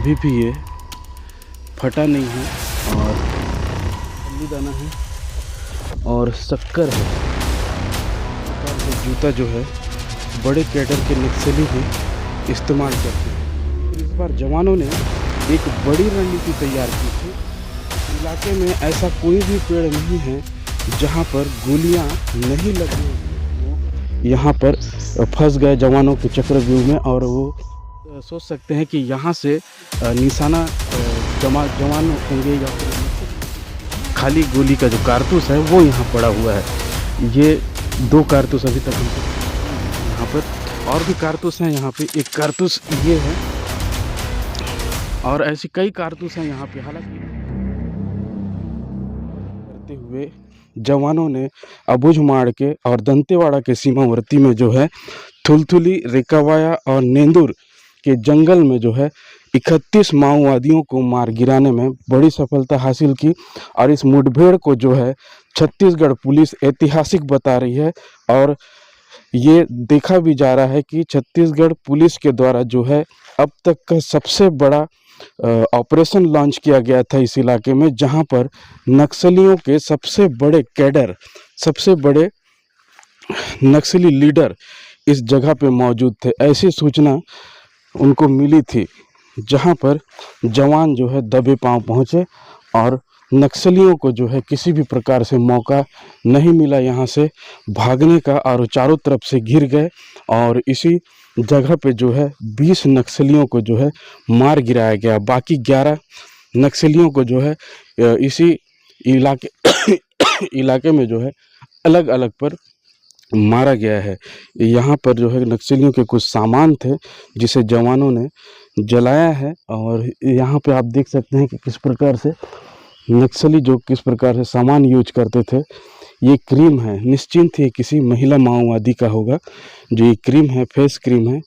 अभी भी ये फटा नहीं है और फल्ली दाना है और शक्कर है। ये जूता जो है बड़े कैडर के नक्सली भी इस्तेमाल करते हैं। इस बार जवानों ने एक बड़ी रणनीति तैयार की थी। इलाके में ऐसा कोई भी पेड़ नहीं है जहां पर गोलियां नहीं लगी होगी। यहाँ पर फंस गए जवानों के चक्रव्यूह में और वो सोच सकते हैं कि यहाँ से निशाना जवान होंगे या फिर खाली गोली का जो कारतूस है वो यहाँ पड़ा हुआ है। ये 2 कारतूस अभी तक यहाँ पर और भी कारतूस हैं। यहाँ पे एक कारतूस ये है और ऐसी कई कारतूस हैं यहाँ पे। हालांकि करते हुए जवानों ने अबुझमाड़ के और दंतेवाड़ा के सीमावर्ती में जो है थुलथुली, रेकावाया और नेंदुर के जंगल में जो है 31 माओवादियों को मार गिराने में बड़ी सफलता हासिल की। और इस मुठभेड़ को जो है छत्तीसगढ़ पुलिस ऐतिहासिक बता रही है और ये देखा भी जा रहा है कि छत्तीसगढ़ पुलिस के द्वारा जो है अब तक का सबसे बड़ा ऑपरेशन लॉन्च किया गया था इस इलाके में, जहां पर नक्सलियों के सबसे बड़े कैडर, सबसे बड़े नक्सली लीडर इस जगह पे मौजूद थे। ऐसी सूचना उनको मिली थी जहां पर जवान जो है दबे पांव पहुंचे और नक्सलियों को जो है किसी भी प्रकार से मौका नहीं मिला यहाँ से भागने का और चारों तरफ से घिर गए। और इसी जगह पे जो है 20 नक्सलियों को जो है मार गिराया गया। बाकी 11 नक्सलियों को जो है इसी इलाके में जो है अलग अलग पर मारा गया है। यहाँ पर जो है नक्सलियों के कुछ सामान थे जिसे जवानों ने जलाया है। और यहाँ पे आप देख सकते हैं कि किस प्रकार से नक्सली जो किस प्रकार से सामान यूज करते थे। ये क्रीम है, निश्चिंत ही किसी महिला माओवादी का होगा जो ये क्रीम है, फेस क्रीम है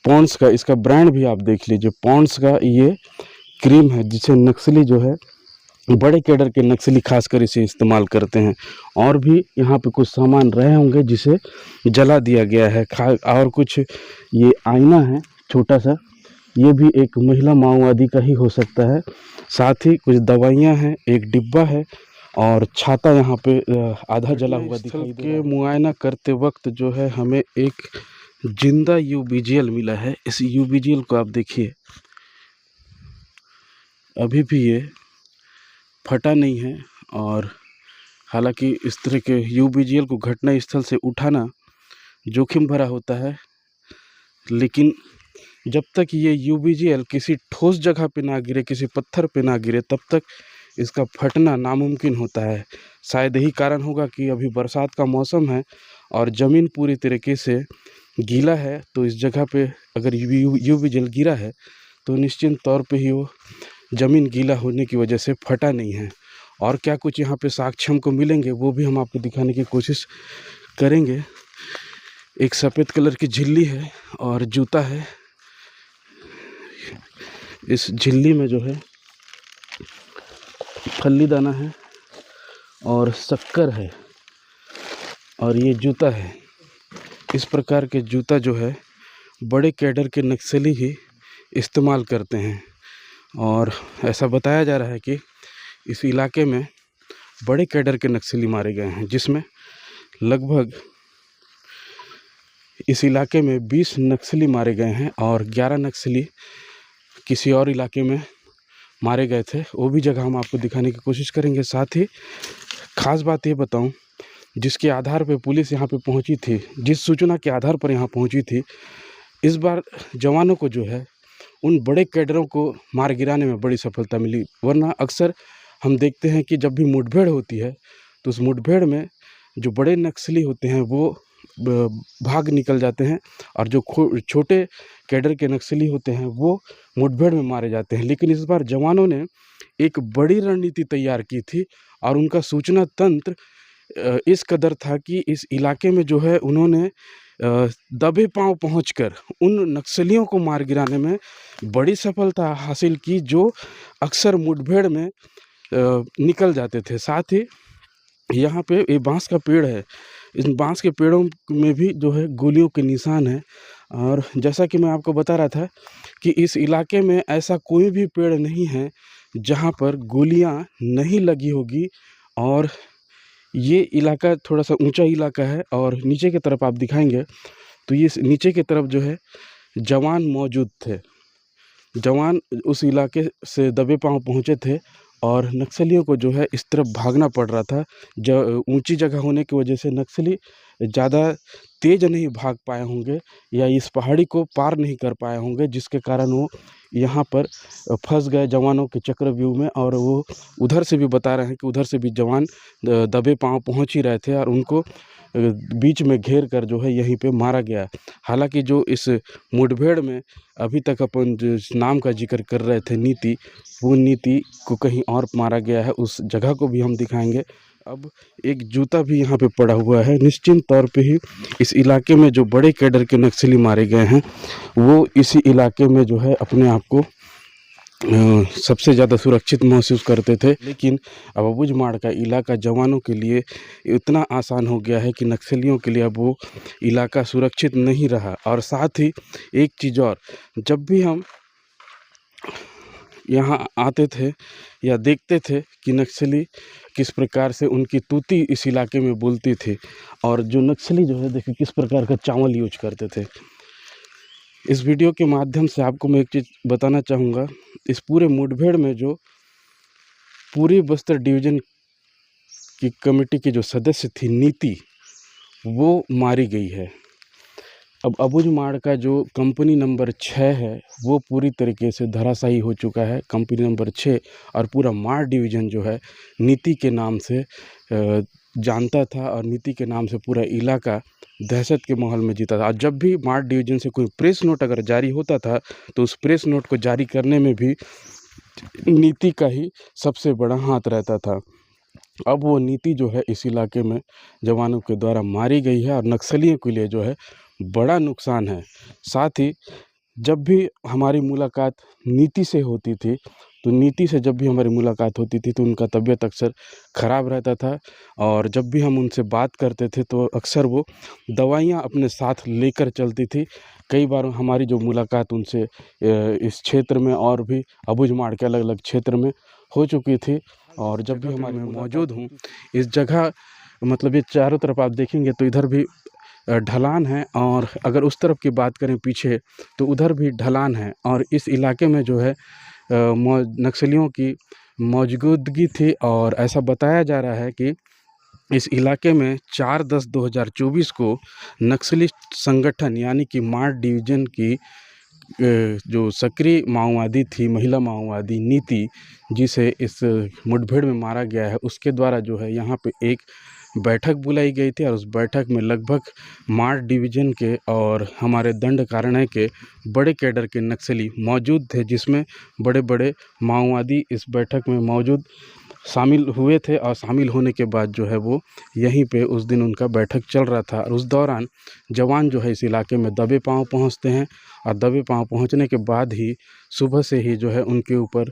पॉन्ड्स का। इसका ब्रांड भी आप देख लीजिए, पॉन्ड्स का ये क्रीम है जिसे नक्सली जो है बड़े कैडर के नक्सली खासकर इसे इस्तेमाल करते हैं। और भी यहाँ पे कुछ सामान रहे होंगे जिसे जला दिया गया है। और कुछ ये आईना है छोटा सा, ये भी एक महिला माओवादी का ही हो सकता है। साथ ही कुछ दवाइयाँ हैं, एक डिब्बा है और छाता यहाँ पे आधा जला हुआ दिखाई दे रहा है। मुआयना करते वक्त जो है हमें एक जिंदा यूबीजीएल मिला है। इस यूबीजीएल को आप देखिए, अभी भी ये फटा नहीं है। और हालांकि इस तरह के यूबीजीएल को घटना स्थल से उठाना जोखिम भरा होता है, लेकिन जब तक ये यूबीजीएल किसी ठोस जगह पे ना गिरे, किसी पत्थर पे ना गिरे, तब तक इसका फटना नामुमकिन होता है। शायद यही कारण होगा कि अभी बरसात का मौसम है और ज़मीन पूरी तरीके से गीला है, तो इस जगह पे अगर यूबीजीएल गिरा है तो निश्चित तौर पे ही वो ज़मीन गीला होने की वजह से फटा नहीं है। और क्या कुछ यहाँ पे साक्ष्य हमको मिलेंगे वो भी हम आपको दिखाने की कोशिश करेंगे। एक सफ़ेद कलर की झिल्ली है और जूता है। इस झिल्ली में जो है फल्ली दाना है और शक्कर है और ये जूता है। इस प्रकार के जूता जो है बड़े कैडर के नक्सली ही इस्तेमाल करते हैं। और ऐसा बताया जा रहा है कि इस इलाके में बड़े कैडर के नक्सली मारे गए हैं, जिसमें लगभग इस इलाके में 20 नक्सली मारे गए हैं और 11 नक्सली किसी और इलाके में मारे गए थे। वो भी जगह हम आपको दिखाने की कोशिश करेंगे। साथ ही ख़ास बात ये बताऊं, जिसके आधार पे पुलिस यहाँ पे पहुँची थी, जिस सूचना के आधार पर यहाँ पहुँची थी, इस बार जवानों को जो है उन बड़े कैडरों को मार गिराने में बड़ी सफलता मिली। वरना अक्सर हम देखते हैं कि जब भी मुठभेड़ होती है तो उस मुठभेड़ में जो बड़े नक्सली होते हैं वो भाग निकल जाते हैं और जो छोटे कैडर के नक्सली होते हैं वो मुठभेड़ में मारे जाते हैं। लेकिन इस बार जवानों ने एक बड़ी रणनीति तैयार की थी और उनका सूचना तंत्र इस कदर था कि इस इलाके में जो है उन्होंने दबे पांव पहुंचकर उन नक्सलियों को मार गिराने में बड़ी सफलता हासिल की जो अक्सर मुठभेड़ में निकल जाते थे। साथ ही यहाँ पे ये बांस का पेड़ है, इन बांस के पेड़ों में भी जो है गोलियों के निशान हैं और जैसा कि मैं आपको बता रहा था कि इस इलाके में ऐसा कोई भी पेड़ नहीं है जहाँ पर गोलियाँ नहीं लगी होगी। और ये इलाका थोड़ा-सा ऊँचा इलाका है और नीचे की तरफ आप दिखाएँगे तो ये नीचे की तरफ जो है जवान मौजूद थे। जवान उस इलाके से दबे पाँव पहुँचे थे और नक्सलियों को जो है इस तरफ भागना पड़ रहा था। ऊँची जगह होने की वजह से नक्सली ज़्यादा तेज़ नहीं भाग पाए होंगे या इस पहाड़ी को पार नहीं कर पाए होंगे, जिसके कारण वो यहाँ पर फँस गए जवानों के चक्रव्यूह में। और वो उधर से भी बता रहे हैं कि उधर से भी जवान दबे पाँव पहुँच ही रहे थे और उनको बीच में घेर कर जो है यहीं पे मारा गया। हालाँकि जो इस मुठभेड़ में अभी तक अपन जिस नाम का ज़िक्र कर रहे थे नीति, वो नीति को कहीं और मारा गया है, उस जगह को भी हम दिखाएँगे। अब एक जूता भी यहाँ पे पड़ा हुआ है। निश्चित तौर पे ही इस इलाके में जो बड़े कैडर के नक्सली मारे गए हैं, वो इसी इलाके में जो है अपने आप को सबसे ज़्यादा सुरक्षित महसूस करते थे। लेकिन अब अबूझमाड़ का इलाका जवानों के लिए इतना आसान हो गया है कि नक्सलियों के लिए अब वो इलाका सुरक्षित नहीं रहा। और साथ ही एक चीज़ और, जब भी हम यहाँ आते थे या देखते थे कि नक्सली किस प्रकार से उनकी तूती इस इलाके में बोलती थी, और जो नक्सली जो है देखिए किस प्रकार का चावल यूज करते थे। इस वीडियो के माध्यम से आपको मैं एक चीज़ बताना चाहूँगा, इस पूरे मुठभेड़ में जो पूरी बस्तर डिवीज़न की कमेटी की जो सदस्य थी नीति, वो मारी गई है। अब अबूझमाड़ का जो कंपनी नंबर 6 है वो पूरी तरीके से धराशायी हो चुका है। कंपनी नंबर 6 और पूरा माड़ डिवीज़न जो है नीति के नाम से जानता था और नीति के नाम से पूरा इलाका दहशत के माहौल में जीता था। और जब भी माड़ डिवीज़न से कोई प्रेस नोट अगर जारी होता था तो उस प्रेस नोट को जारी करने में भी नीति का ही सबसे बड़ा हाथ रहता था। अब वो नीति जो है इस इलाके में जवानों के द्वारा मारी गई है और नक्सलियों के लिए जो है बड़ा नुकसान है। साथ ही जब भी हमारी मुलाकात नीति से होती थी, तो नीति से जब भी हमारी मुलाकात होती थी तो उनका तबीयत अक्सर ख़राब रहता था। और जब भी हम उनसे बात करते थे तो अक्सर वो दवाइयाँ अपने साथ लेकर चलती थी। कई बार हमारी जो मुलाकात उनसे इस क्षेत्र में और भी अबूझमाड़ के अलग अलग क्षेत्र में हो चुकी थी। और जब भी हमारे मौजूद हूँ इस जगह, मतलब ये चारों तरफ आप देखेंगे तो इधर भी ढलान है, और अगर उस तरफ की बात करें पीछे तो उधर भी ढलान है। और इस इलाके में जो है नक्सलियों की मौजूदगी थी। और ऐसा बताया जा रहा है कि इस इलाके में 4/10/2024 को नक्सली संगठन यानी कि माड़ डिवीज़न की जो सक्रिय माओवादी थी, महिला माओवादी नीति, जिसे इस मुठभेड़ में मारा गया है, उसके द्वारा जो है यहाँ पे एक बैठक बुलाई गई थी। और उस बैठक में लगभग माड़ डिवीज़न के और हमारे दंडकारण्य के बड़े कैडर के नक्सली मौजूद थे, जिसमें बड़े बड़े माओवादी इस बैठक में मौजूद शामिल हुए थे। और शामिल होने के बाद जो है वो यहीं पे उस दिन उनका बैठक चल रहा था। और उस दौरान जवान जो है इस इलाके में दबे पाँव पहुंचते हैं, और दबे पाँव पहुंचने के बाद ही सुबह से ही जो है उनके ऊपर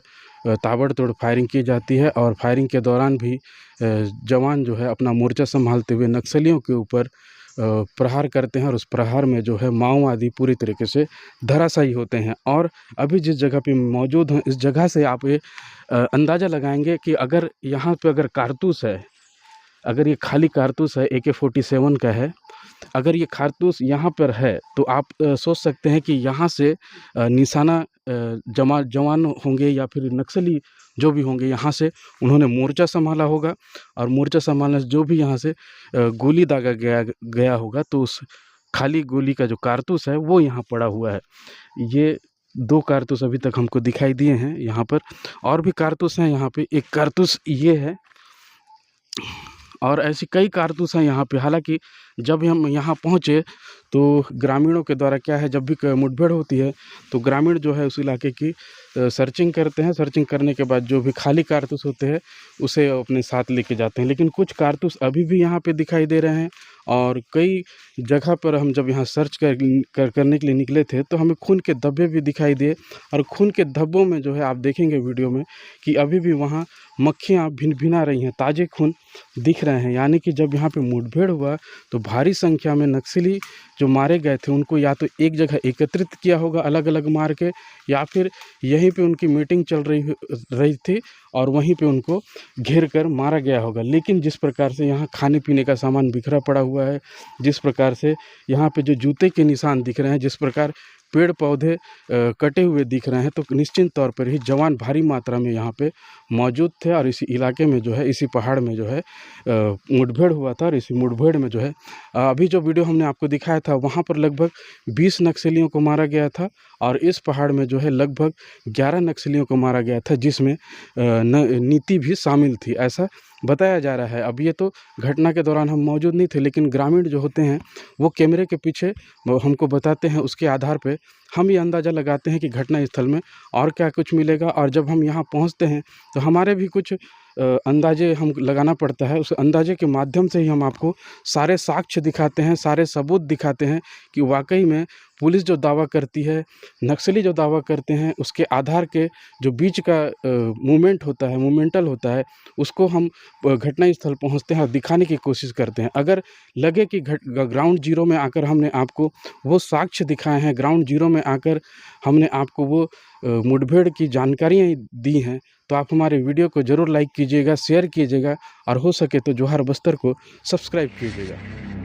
ताबड़तोड़ फायरिंग की जाती है। और फायरिंग के दौरान भी जवान जो है अपना मोर्चा संभालते हुए नक्सलियों के ऊपर प्रहार करते हैं, और उस प्रहार में जो है माओवादी पूरी तरीके से धराशायी होते हैं। और अभी जिस जगह पे मौजूद हैं, इस जगह से आप ये अंदाज़ा लगाएंगे कि अगर यहाँ पे अगर कारतूस है, अगर ये खाली कारतूस है AK-47 का है, अगर ये कारतूस यहाँ पर है तो आप सोच सकते हैं कि यहाँ से निशाना जवान होंगे या फिर नक्सली जो भी होंगे, यहाँ से उन्होंने मोर्चा संभाला होगा। और मोर्चा संभालने से जो भी यहाँ से गोली दागा गया होगा, तो उस खाली गोली का जो कारतूस है वो यहाँ पड़ा हुआ है। ये 2 कारतूस अभी तक हमको दिखाई दिए हैं यहाँ पर, और भी कारतूस हैं यहाँ पे। एक कारतूस ये है और ऐसी कई कारतूस हैं यहाँ पे। हालांकि जब हम यहाँ पहुँचे तो ग्रामीणों के द्वारा क्या है, जब भी मुठभेड़ होती है तो ग्रामीण जो है उस इलाके की सर्चिंग करते हैं। सर्चिंग करने के बाद जो भी खाली कारतूस होते हैं उसे अपने साथ लेके जाते हैं। लेकिन कुछ कारतूस अभी भी यहाँ पे दिखाई दे रहे हैं। और कई जगह पर हम जब यहाँ सर्च करने के लिए निकले थे तो हमें खून के धब्बे भी दिखाई दिए। और खून के धब्बों में जो है आप देखेंगे वीडियो में कि अभी भी वहाँ मक्खियाँ भिनभिना रही हैं, ताज़े खून दिख रहे हैं। यानी कि जब यहाँ पे मुठभेड़ हुआ तो भारी संख्या में नक्सली जो मारे गए थे उनको या तो एक जगह एकत्रित किया होगा अलग अलग मार के, या फिर यहीं पे उनकी मीटिंग चल रही थी और वहीं पे उनको घेर कर मारा गया होगा। लेकिन जिस प्रकार से यहाँ खाने पीने का सामान बिखरा पड़ा हुआ है, जिस प्रकार से यहाँ पे जो जूते के निशान दिख रहे हैं, जिस प्रकार पेड़ पौधे कटे हुए दिख रहे हैं, तो निश्चित तौर पर ही जवान भारी मात्रा में यहाँ पे मौजूद थे। और इसी इलाके में जो है, इसी पहाड़ में जो है मुठभेड़ हुआ था। और इसी मुठभेड़ में जो है अभी जो वीडियो हमने आपको दिखाया था वहाँ पर लगभग 20 नक्सलियों को मारा गया था, और इस पहाड़ में जो है लगभग 11 नक्सलियों को मारा गया था, जिसमें नीति भी शामिल थी, ऐसा बताया जा रहा है। अब ये तो घटना के दौरान हम मौजूद नहीं थे, लेकिन ग्रामीण जो होते हैं वो कैमरे के पीछे वो हमको बताते हैं, उसके आधार पे हम ये अंदाज़ा लगाते हैं कि घटना स्थल में और क्या कुछ मिलेगा। और जब हम यहाँ पहुँचते हैं तो हमारे भी कुछ अंदाजे हम लगाना पड़ता है। उस अंदाजे के माध्यम से ही हम आपको सारे साक्ष्य दिखाते हैं, सारे सबूत दिखाते हैं कि वाकई में पुलिस जो दावा करती है, नक्सली जो दावा करते हैं, उसके आधार के जो बीच का मूवमेंट होता है, मूवमेंटल होता है, उसको हम घटना स्थल पहुँचते हैं और दिखाने की कोशिश करते हैं। अगर लगे कि ग्राउंड जीरो में आकर हमने आपको वो साक्ष्य दिखाए हैं, ग्राउंड जीरो में आकर हमने आपको वो मुठभेड़ की जानकारियाँ दी हैं, तो आप हमारे वीडियो को ज़रूर लाइक कीजिएगा, शेयर कीजिएगा और हो सके तो जोहार बस्तर को सब्सक्राइब कीजिएगा।